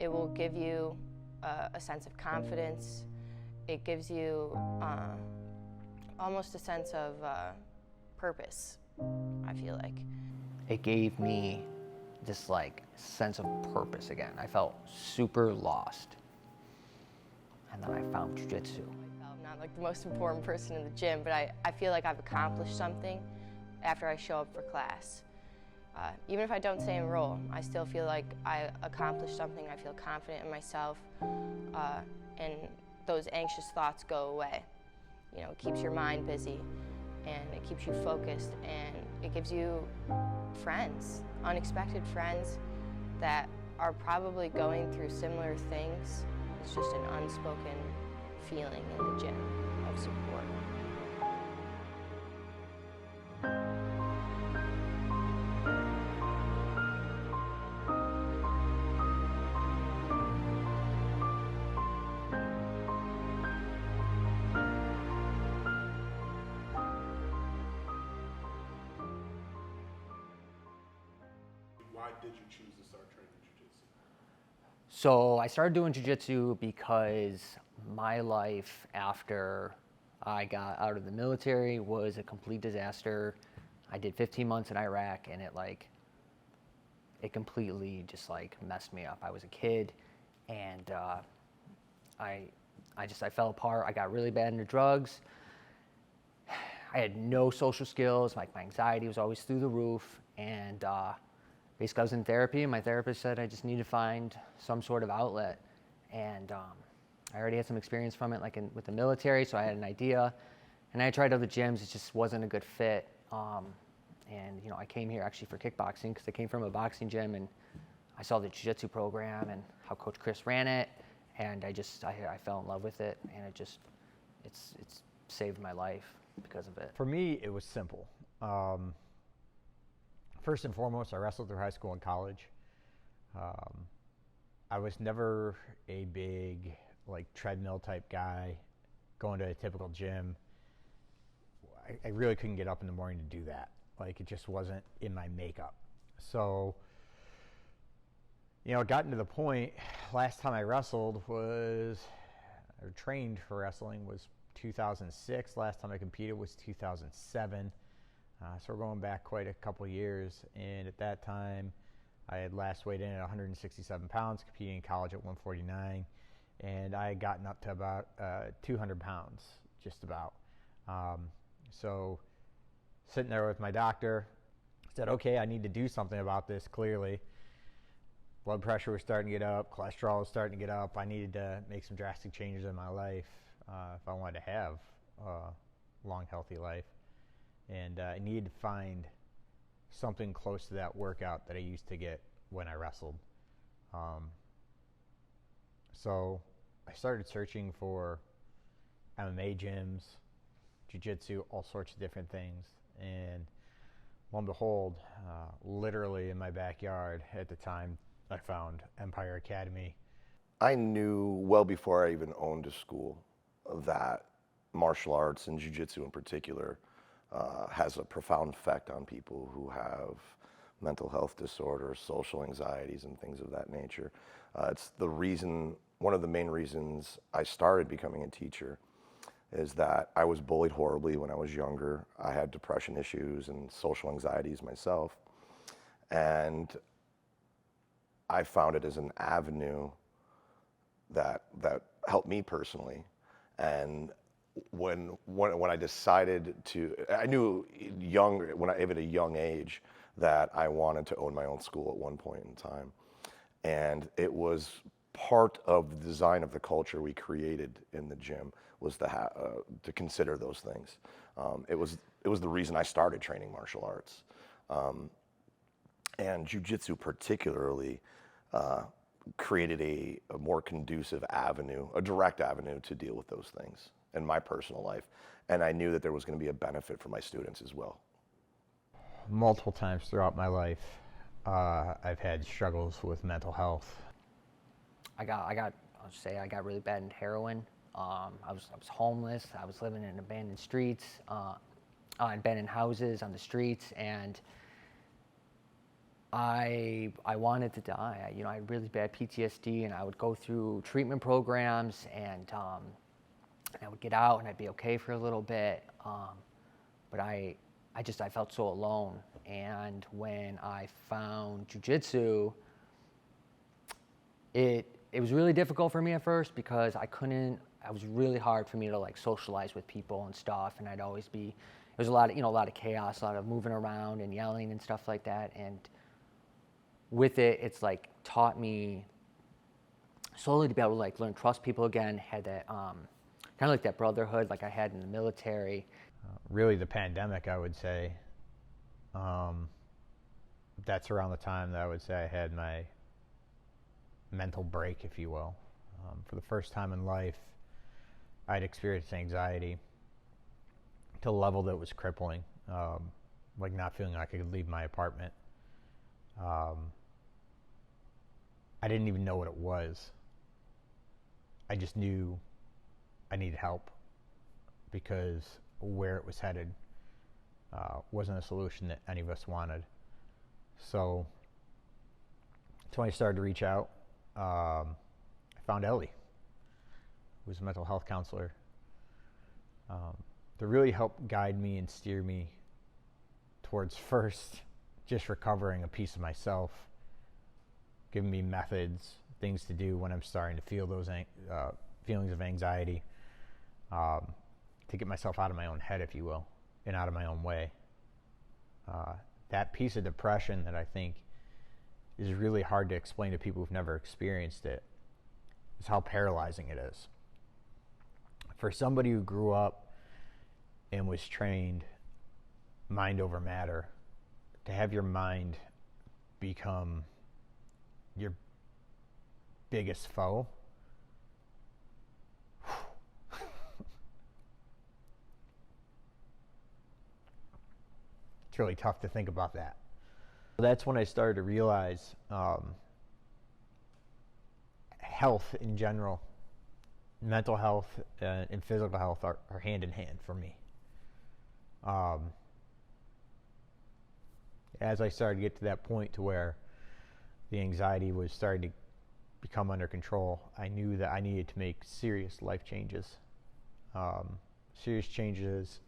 It will give you a sense of confidence. It gives you almost a sense of purpose, I feel like. It gave me this like sense of purpose again. I felt super lost. And then I found jiu-jitsu. I'm not like the most important person in the gym, but I feel like I've accomplished something after I show up for class. Even if I don't say enroll, I still feel like I accomplished something. I feel confident in myself, and those anxious thoughts go away. You know, it keeps your mind busy, and it keeps you focused, and it gives you friends, unexpected friends that are probably going through similar things. It's just an unspoken feeling in the gym of support. Why did you choose to start training jiu-jitsu? So I started doing jiu-jitsu because my life after I got out of the military was a complete disaster. I did 15 months in Iraq, and it completely just like messed me up. I was a kid, and I fell apart. I got really bad into drugs. I had no social skills. Like my anxiety was always through the roof, and basically I was in therapy, and my therapist said I just need to find some sort of outlet. And I already had some experience from it, like with the military, so I had an idea. And I tried other gyms. It just wasn't a good fit. And you know, I came here actually for kickboxing because I came from a boxing gym, and I saw the jiu-jitsu program and how Coach Chris ran it, and I fell in love with it, and it's saved my life because of it. For me, it was simple. First and foremost, I wrestled through high school and college. I was never a big like treadmill type guy going to a typical gym. I really couldn't get up in the morning to do that. Like, it just wasn't in my makeup. So, you know, it gotten to the point, last time I wrestled or trained for wrestling was 2006. Last time I competed was 2007. So we're going back quite a couple years. And at that time, I had last weighed in at 167 pounds, competing in college at 149. And I had gotten up to about 200 pounds, just about. So sitting there with my doctor, said, okay, I need to do something about this, clearly. Blood pressure was starting to get up, cholesterol was starting to get up. I needed to make some drastic changes in my life if I wanted to have a long, healthy life. And I needed to find something close to that workout that I used to get when I wrestled. So I started searching for MMA gyms, jiu-jitsu, all sorts of different things. And lo and behold, literally in my backyard at the time, I found Empire Academy. I knew well before I even owned a school that martial arts and jiu-jitsu in particular has a profound effect on people who have mental health disorders, social anxieties, and things of that nature. It's the reason, one of the main reasons I started becoming a teacher is that I was bullied horribly when I was younger. I had depression issues and social anxieties myself. And I found it as an avenue that helped me personally. And when I decided to, I knew at a young age that I wanted to own my own school at one point in time. And it was part of the design of the culture we created in the gym was to consider those things. It was the reason I started training martial arts. And jiu-jitsu particularly created a more conducive avenue, a direct avenue to deal with those things in my personal life. And I knew that there was going to be a benefit for my students as well. Multiple times throughout my life, I've had struggles with mental health. I got really bad in heroin. I was homeless. I was living in abandoned streets, abandoned houses on the streets, and I wanted to die. I had really bad PTSD, and I would go through treatment programs, and I would get out, and I'd be okay for a little bit. But I felt so alone. And when I found jiu-jitsu, it was really difficult for me at first because it was really hard for me to like socialize with people and stuff, and I'd always be, there was a lot of chaos, a lot of moving around and yelling and stuff like that. And with it, it's like taught me slowly to be able to like learn to trust people again, had that kind of like that brotherhood like I had in the military. Really the pandemic, I would say, that's around the time that I would say I had my mental break, if you will. For the first time in life, I'd experienced anxiety to a level that was crippling, like not feeling like I could leave my apartment. I didn't even know what it was. I just knew I needed help because where it was headed wasn't a solution that any of us wanted. So when I started to reach out, I found Ellie, who was a mental health counselor, to really help guide me and steer me towards first just recovering a piece of myself, giving me methods, things to do when I'm starting to feel those feelings of anxiety, to get myself out of my own head, if you will, and out of my own way. That piece of depression that I think is really hard to explain to people who've never experienced it is how paralyzing it is. For somebody who grew up and was trained mind over matter, to have your mind become your biggest foe, it's really tough to think about that. That's when I started to realize health in general, mental health and physical health are hand in hand for me. As I started to get to that point to where the anxiety was starting to become under control, I knew that I needed to make serious life changes. Serious changes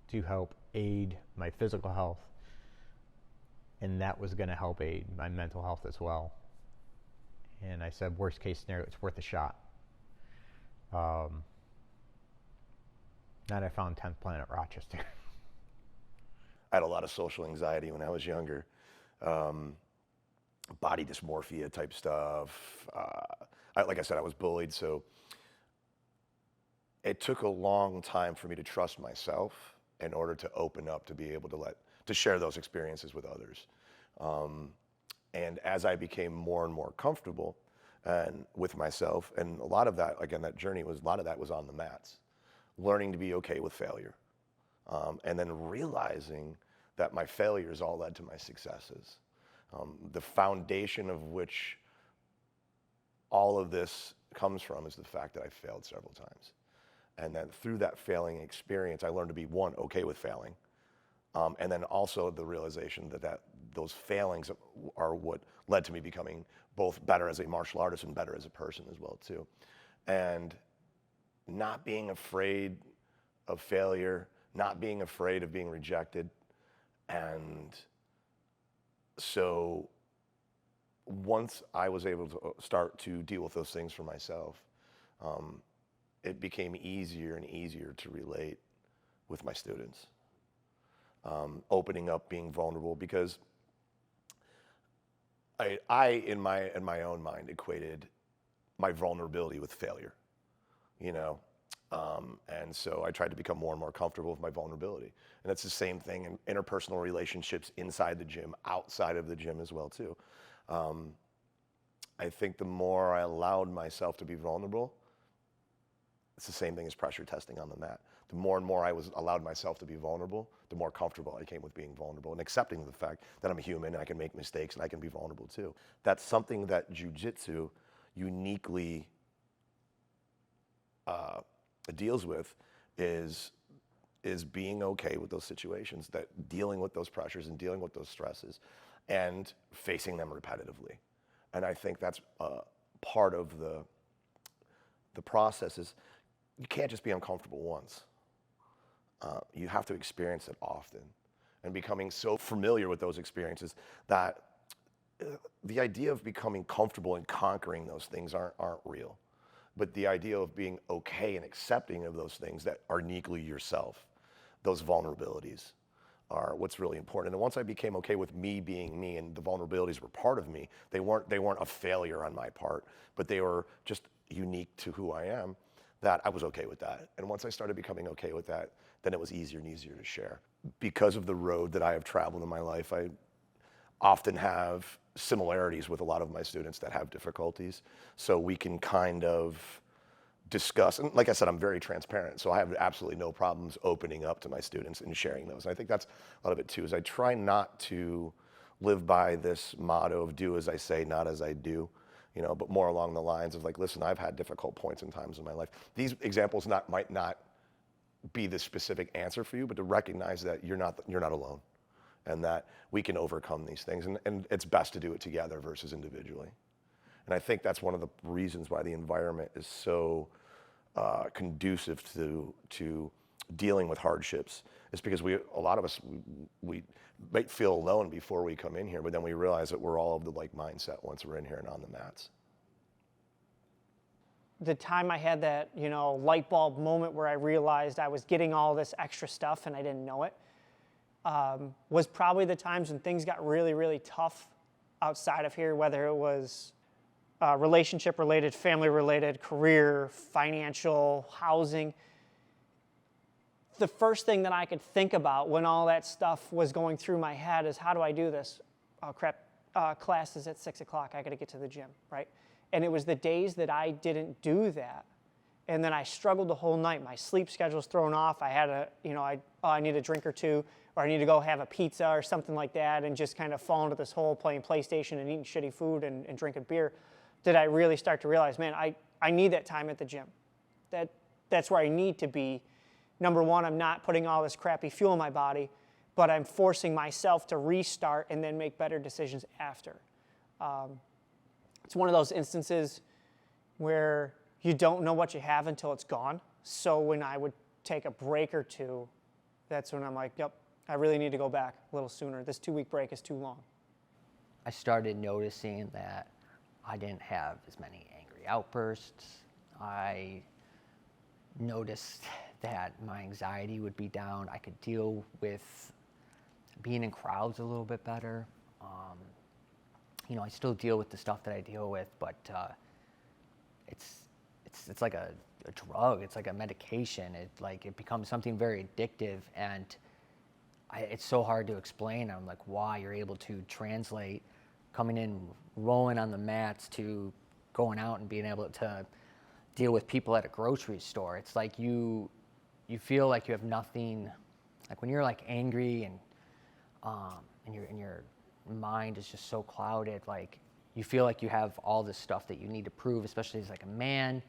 to help aid my physical health, and that was going to help aid my mental health as well. And I said, worst case scenario, it's worth a shot. Then I found 10th Planet Rochester. I had a lot of social anxiety when I was younger. Body dysmorphia type stuff. Like I said, I was bullied, so it took a long time for me to trust myself in order to open up, to be able to share those experiences with others. And as I became more and more comfortable and with myself, and a lot of that, again, that journey was, a lot of that was on the mats, learning to be okay with failure. And then realizing that my failures all led to my successes. The foundation of which all of this comes from is the fact that I failed several times. And then through that failing experience, I learned to be, one, okay with failing. And then also the realization that those failings are what led to me becoming both better as a martial artist and better as a person as well, too. And not being afraid of failure, not being afraid of being rejected. And so once I was able to start to deal with those things for myself, it became easier and easier to relate with my students. Opening up, being vulnerable, because I in my own mind equated my vulnerability with failure, you know. And so I tried to become more and more comfortable with my vulnerability. And it's the same thing in interpersonal relationships inside the gym, outside of the gym as well, too. I think the more I allowed myself to be vulnerable, it's the same thing as pressure testing on the mat. The more and more I allowed myself to be vulnerable, the more comfortable I came with being vulnerable and accepting the fact that I'm a human and I can make mistakes and I can be vulnerable too. That's something that jiu-jitsu uniquely deals with, is being okay with those situations, that dealing with those pressures and dealing with those stresses. and facing them repetitively. And I think that's part of the process is you can't just be uncomfortable once. You have to experience it often, and becoming so familiar with those experiences that the idea of becoming comfortable and conquering those things aren't real. But the idea of being okay and accepting of those things that are uniquely yourself, those vulnerabilities, are what's really important. And once I became okay with me being me and the vulnerabilities were part of me, they weren't a failure on my part, but they were just unique to who I am, that I was okay with that. And once I started becoming okay with that, then it was easier and easier to share. Because of the road that I have traveled in my life, I often have similarities with a lot of my students that have difficulties. So we can kind of discuss, and like I said, I'm very transparent, so I have absolutely no problems opening up to my students and sharing those. And I think that's a lot of it too, is I try not to live by this motto of do as I say, not as I do, you know, but more along the lines of like, listen, I've had difficult points and times in my life. These examples might not be the specific answer for you, but to recognize that you're not alone, and that we can overcome these things, and it's best to do it together versus individually. And I think that's one of the reasons why the environment is so conducive to dealing with hardships, is because a lot of us might feel alone before we come in here, but then we realize that we're all of the like mindset once we're in here and on the mats. The time I had that, light bulb moment where I realized I was getting all this extra stuff and I didn't know it, was probably the times when things got really, really tough outside of here, whether it was relationship-related, family-related, career, financial, housing. The first thing that I could think about when all that stuff was going through my head is, how do I do this? Oh, crap, class is at 6 o'clock. I got to get to the gym, right? And it was the days that I didn't do that, and then I struggled the whole night. My sleep schedule's thrown off. I had I need a drink or two, or I need to go have a pizza or something like that, and just kind of fall into this hole playing PlayStation and eating shitty food and drinking beer. Did I really start to realize, man, I need that time at the gym. That's where I need to be. Number one, I'm not putting all this crappy fuel in my body, but I'm forcing myself to restart and then make better decisions after. It's one of those instances where you don't know what you have until it's gone. So when I would take a break or two, that's when I'm like, yep, I really need to go back a little sooner. This 2-week break is too long. I started noticing that I didn't have as many angry outbursts. I noticed that my anxiety would be down. I could deal with being in crowds a little bit better. I still deal with the stuff that I deal with, but it's like a drug. It's like a medication. It becomes something very addictive, and it's so hard to explain. I'm like, why you're able to translate coming in, rolling on the mats, to going out and being able to deal with people at a grocery store. It's like you feel like you have nothing. Like when you're like angry and your mind is just so clouded, like you feel like you have all this stuff that you need to prove, especially as like a man,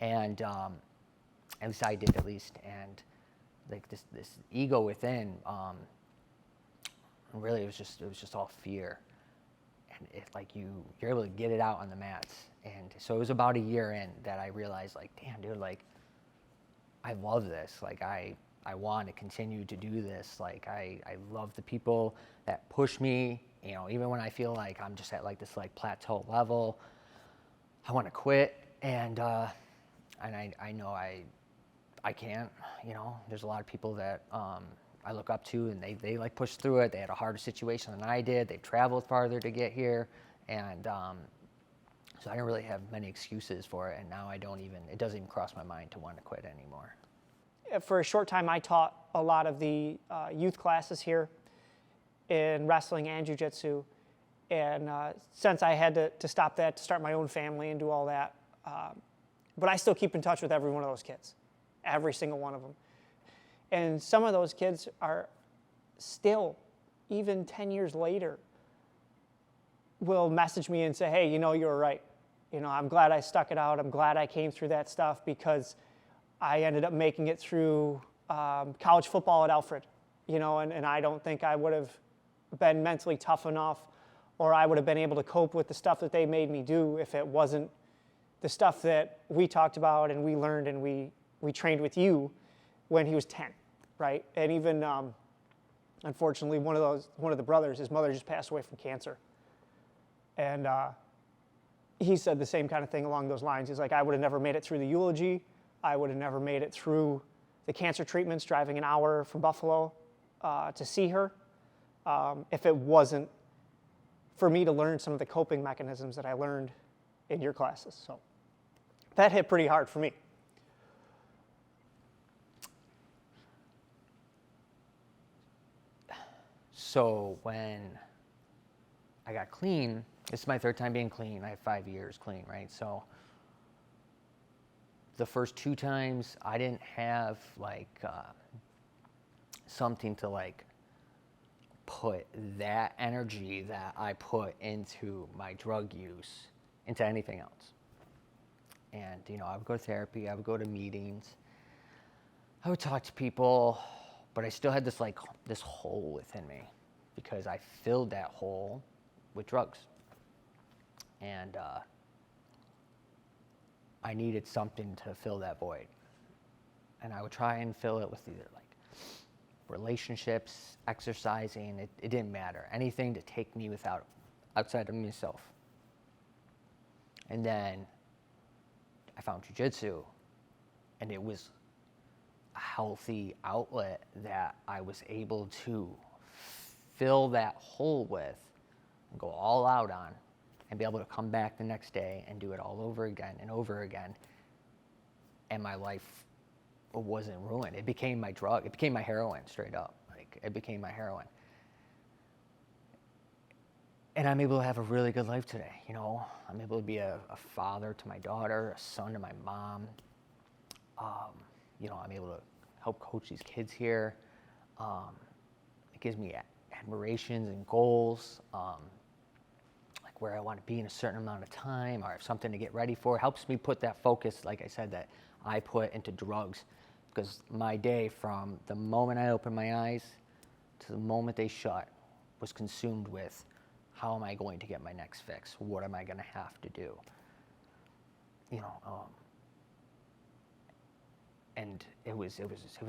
and at least I did, and like this ego within, really it was just all fear, and you're able to get it out on the mats. And so it was about a year in that I realized, like, damn dude, like I love this, like I want to continue to do this. Like I love the people that push me, even when I feel like I'm just at like this like plateau level. I want to quit, and I know I can't. There's a lot of people that I look up to, and they like push through it. They had a harder situation than I did. They traveled farther to get here, and so I don't really have many excuses for it. And now it doesn't even cross my mind to want to quit anymore. For a short time, I taught a lot of the youth classes here in wrestling and jiu-jitsu. And since I had to stop that to start my own family and do all that, but I still keep in touch with every one of those kids, every single one of them. And some of those kids are still, even 10 years later, will message me and say, hey, you were right. I'm glad I stuck it out. I'm glad I came through that stuff, because I ended up making it through college football at Alfred, and I don't think I would have been mentally tough enough or I would have been able to cope with the stuff that they made me do if it wasn't the stuff that we talked about and we learned and we trained with you when he was 10, right? And even, unfortunately, one of the brothers, his mother just passed away from cancer. And he said the same kind of thing along those lines. He's like, I would have never made it through the eulogy. I would have never made it through the cancer treatments, driving an hour from Buffalo to see her, if it wasn't for me to learn some of the coping mechanisms that I learned in your classes. So that hit pretty hard for me. So when I got clean, this is my third time being clean. I have 5 years clean, right? So the first 2 times I didn't have like something to like put that energy that I put into my drug use into anything else. And, you know, I would go to therapy, I would go to meetings, I would talk to people, but I still had this like this hole within me because I filled that hole with drugs. And I needed something to fill that void. And I would try and fill it with either like relationships, exercising, it didn't matter. Anything to take me outside of myself. And then I found jiu-jitsu, and it was a healthy outlet that I was able to fill that hole with and go all out on and be able to come back the next day and do it all over again and over again. And my life wasn't ruined. It became my drug. It became my heroin, straight up. Like, it became my heroin. And I'm able to have a really good life today, you know. I'm able to be a father to my daughter, a son to my mom. You know, I'm able to help coach these kids here. It gives me admirations and goals, like where I want to be in a certain amount of time, or I have something to get ready for. It helps me put that focus, like I said, that I put into drugs, because my day from the moment I opened my eyes to the moment they shut was consumed with, how am I going to get my next fix? What am I going to have to do? You know, and it was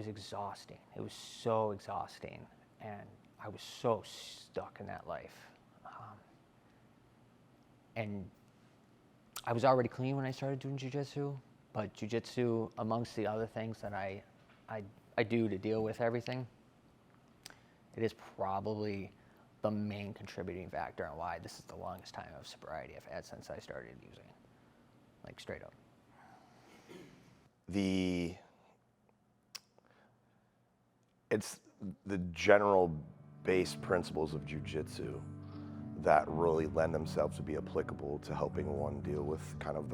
exhausting. It was so exhausting, and I was so stuck in that life. And I was already clean when I started doing jiu-jitsu, but jiu-jitsu, amongst the other things that I do to deal with everything, it is probably the main contributing factor on why this is the longest time of sobriety I've had since I started using, like straight up. It's the general base principles of jiu-jitsu that really lend themselves to be applicable to helping one deal with kind of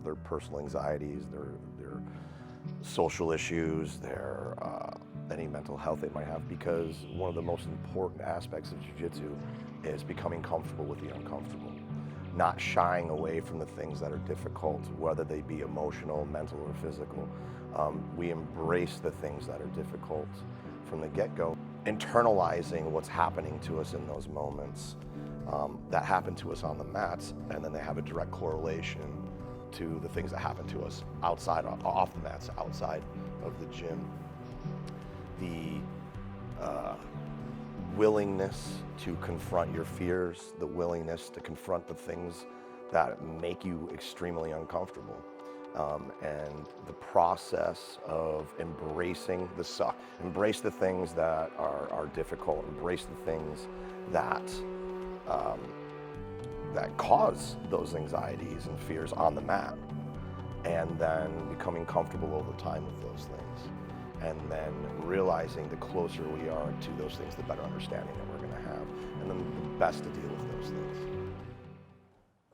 their personal anxieties, their social issues, their any mental health they might have, because one of the most important aspects of jiu-jitsu is becoming comfortable with the uncomfortable, not shying away from the things that are difficult, whether they be emotional, mental, or physical. We embrace the things that are difficult from the get-go, internalizing what's happening to us in those moments that happen to us on the mats, and then they have a direct correlation to the things that happen to us outside, off the mats, outside of the gym. The willingness to confront your fears, the willingness to confront the things that make you extremely uncomfortable, and the process of embracing the suck. Embrace the things that are difficult, embrace the things that that cause those anxieties and fears on the mat, and then becoming comfortable over time with those things, and then realizing the closer we are to those things, the better understanding that we're going to have, and then the best to deal with those things.